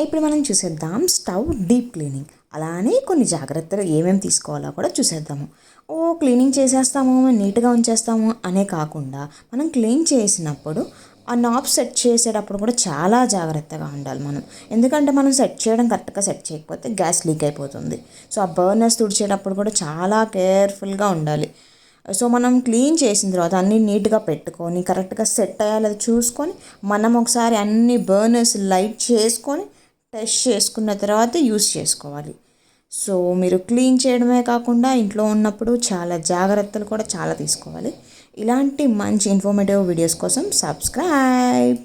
ఇప్పుడు మనం చూసేద్దాం స్టవ్ డీప్ క్లీనింగ్. అలానే కొన్ని జాగ్రత్తలు ఏమేమి తీసుకోవాలో కూడా చూసేద్దాము. క్లీనింగ్ చేసేస్తాము, నీట్గా ఉంచేస్తాము అనే కాకుండా మనం క్లీన్ చేసినప్పుడు ఆ నాబ్ సెట్ చేసేటప్పుడు కూడా చాలా జాగ్రత్తగా ఉండాలి మనం. ఎందుకంటే మనం సెట్ చేయడం కరెక్ట్గా సెట్ చేయకపోతే గ్యాస్ లీక్ అయిపోతుంది. సో ఆ బర్నర్స్ తుడిచేటప్పుడు కూడా చాలా కేర్ఫుల్గా ఉండాలి. సో మనం క్లీన్ చేసిన తర్వాత అన్నీ నీట్గా పెట్టుకొని కరెక్ట్గా సెట్ అయ్యాలి చూసుకొని మనం ఒకసారి అన్ని బర్నర్స్ లైట్ చేసుకొని టెస్ట్ చేసుకున్న తర్వాత యూస్ చేసుకోవాలి. సో మీరు క్లీన్ చేయడమే కాకుండా ఇంట్లో ఉన్నప్పుడు చాలా జాగ్రత్తలు కూడా చాలా తీసుకోవాలి. ఇలాంటి మంచి ఇన్ఫర్మేటివ్ వీడియోస్ కోసం సబ్స్క్రైబ్.